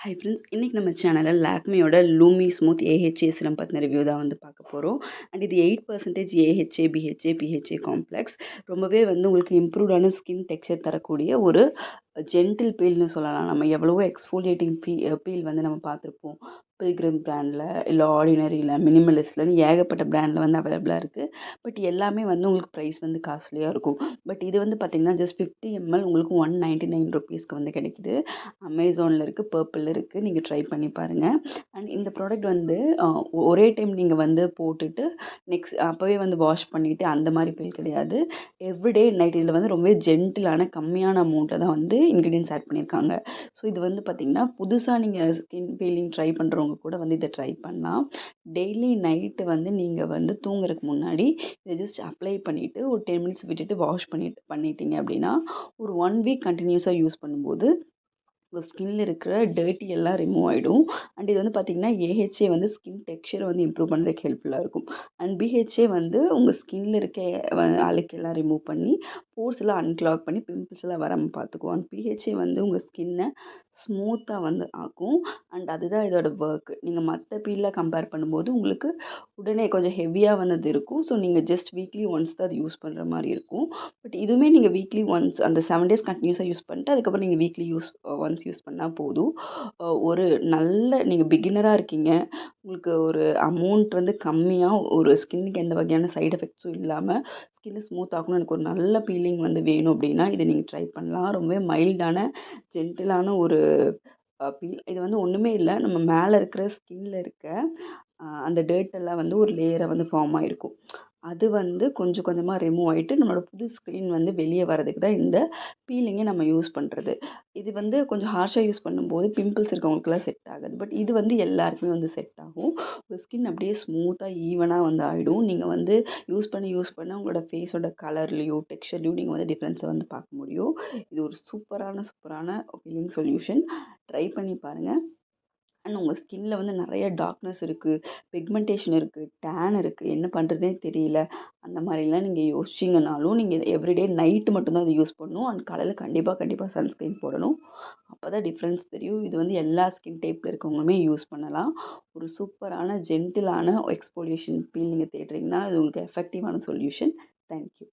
Hi friends, இன்றைக்கி நம்ம சேனலில் லாக்மியோட லூமி ஸ்மூத் ஏஹெச்ஏ சிரம் பற்றின ரிவ்யூ தான் வந்து பார்க்க போகிறோம். அண்ட் இது 8% ஏஹெச்ஏ பிஹெச்ஏ பிஹெச்ஏ காம்ப்ளெக்ஸ். ரொம்பவே வந்து உங்களுக்கு இம்ப்ரூவ்டான ஸ்கின் டெக்ஸ்சர் தரக்கூடிய ஒரு ஜென்டில் பீல்னு சொல்லலாம். நம்ம எவ்வளவோ எக்ஸ்ஃபோலியேட்டிங் பீல் வந்து நம்ம பார்த்துருப்போம். பில்கிரிம் பிராண்டில், இல்லை ஆர்டினரியில், மினிமலிஸ்ட்லன்னு ஏகப்பட்ட பிராண்டில் வந்து அவைலபிளாக இருக்குது. பட் எல்லாமே வந்து உங்களுக்கு ப்ரைஸ் வந்து காஸ்ட்லியாக இருக்கும். பட் இது வந்து பார்த்திங்கன்னா ஜஸ்ட் 50 ml உங்களுக்கு 199 ருபீஸ்க்கு வந்து கிடைக்குது. அமேசானில் இருக்குது, பர்பிளில் இருக்குது. நீங்கள் ட்ரை பண்ணி பாருங்கள். அண்ட் இந்த ப்ராடக்ட் வந்து ஒரே டைம் நீங்கள் வந்து போட்டுட்டு நெக்ஸ்ட் அப்போவே வந்து வாஷ் பண்ணிவிட்டு அந்த மாதிரி பீல் கிடையாது. எவ்ரிடே நைட் இதில் வந்து ரொம்பவே ஜென்டிலான கம்மியான அமௌண்ட்டில் தான் வந்து இன்க்ரீடியன்ஸ் ஆட் பண்ணியிருக்காங்க. ஸோ இது வந்து பார்த்திங்கன்னா புதுசாக நீங்கள் ஸ்கின் பீலிங் ட்ரை பண்ணுறவங்க கூட வந்து இதை ட்ரை பண்ணலாம். டெய்லி நைட்டு வந்து நீங்கள் வந்து தூங்குறதுக்கு முன்னாடி இதை ஜஸ்ட் அப்ளை பண்ணிவிட்டு ஒரு 10 மினிட்ஸ் விட்டுட்டு வாஷ் பண்ணிட்டீங்க அப்படின்னா ஒரு 1 வீக் கண்டினியூஸாக யூஸ் பண்ணும்போது உங்கள் ஸ்கின்ல இருக்கிற டர்ட்டி எல்லாம் ரிமூவ் ஆகிடும். அண்ட் இது வந்து பார்த்திங்கன்னா ஏஹெச்ஏ வந்து ஸ்கின் டெக்ஸ்சரை வந்து இம்ப்ரூவ் பண்ணுறதுக்கு ஹெல்ப்ஃபுல்லாக இருக்கும். அண்ட் பிஹெச்ஏ வந்து உங்கள் ஸ்கின்ல இருக்க அழுக்கெல்லாம் ரிமூவ் பண்ணி போர்ஸ் எல்லாம் அன்கிளாக் பண்ணி பிம்பிள்ஸ் எல்லாம் வராமல் பார்த்துக்கும். அண்ட் பிஹெச்ஏ வந்து உங்கள் ஸ்கின்னை ஸ்மூத்தாக வந்து ஆக்கும். அண்ட் அதுதான் இதோட ஒர்க். நீங்கள் மற்ற பீலில் கம்பேர் பண்ணும்போது உங்களுக்கு உடனே கொஞ்சம் ஹெவியாக வந்தது இருக்கும். ஸோ நீங்கள் ஜஸ்ட் வீக்லி ஒன்ஸ் தான் அது யூஸ் பண்ணுற மாதிரி இருக்கும். பட் இதுவுமே நீங்கள் வீக்லி ஒன்ஸ் அந்த 7 டேஸ் கண்டினியூஸாக யூஸ் பண்ணிட்டு அதுக்கப்புறம் நீங்கள் வீக்லி ஒன்ஸ் யூஸ் பண்ணால் போதும். ஒரு நல்ல நீங்கள் பிகினராக இருக்கீங்க, உங்களுக்கு ஒரு அமௌண்ட் வந்து கம்மியாக ஒரு ஸ்கின்னுக்கு எந்த வகையான சைட் எஃபெக்ட்ஸும் இல்லாமல் ஸ்கின்னு ஸ்மூத் ஆகணும், எனக்கு ஒரு நல்ல பீலிங் வந்து வேணும் அப்படின்னா இதை நீங்கள் ட்ரை பண்ணலாம். ரொம்பவே மைல்டான ஜென்டிலான ஒரு பீல். இது வந்து ஒன்றுமே இல்லை, நம்ம மேலே இருக்கிற ஸ்கின்ல இருக்க அந்த டர்ட் எல்லாம் வந்து ஒரு லேயரை வந்து ஃபார்ம் ஆகிருக்கும். அது வந்து கொஞ்சம் கொஞ்சமாக ரிமூவ் ஆகிட்டு நம்மளோட புது ஸ்கின் வந்து வெளியே வரதுக்கு தான் இந்த பீலிங்கை நம்ம யூஸ் பண்ணுறது. இது வந்து கொஞ்சம் ஹார்ஷாக யூஸ் பண்ணும்போது பிம்பிள்ஸ் இருக்கவங்களுக்குலாம் செட் ஆகாது. பட் இது வந்து எல்லாருக்குமே வந்து செட் ஆகும். உங்கள் ஸ்கின் அப்படியே ஸ்மூத்தாக ஈவனாக வந்து ஆகிடும். நீங்கள் வந்து யூஸ் பண்ண உங்களோட ஃபேஸோட கலர்லேயோ டெக்ஸ்சர்லேயும் நீங்கள் வந்து டிஃப்ரென்ஸை வந்து பார்க்க முடியும். இது ஒரு சூப்பரான பீலிங் சொல்யூஷன். ட்ரை பண்ணி பாருங்கள். அண்ட் உங்கள் ஸ்கின்ல வந்து நிறைய டார்க்னஸ் இருக்குது, பிக்மெண்டேஷன் இருக்குது, டேன் இருக்குது, என்ன பண்ணுறதுனே தெரியல, அந்த மாதிரிலாம் நீங்கள் யோசிச்சிங்கனாலும் நீங்கள் எவ்ரிடே நைட்டு மட்டும்தான் அதை யூஸ் பண்ணணும். அண்ட் காலையில் கண்டிப்பாக சன்ஸ்க்ரீன் போடணும். அப்போ தான் டிஃப்ரென்ஸ் தெரியும். இது வந்து எல்லா ஸ்கின் டைப்பில் இருக்கவங்களுமே யூஸ் பண்ணலாம். ஒரு சூப்பரான ஜென்டிலான எக்ஸ்போலியேஷன் பீல் நீங்கள் தேடுறீங்கன்னா இது உங்களுக்கு எஃபெக்டிவான சொல்யூஷன். தேங்க்யூ.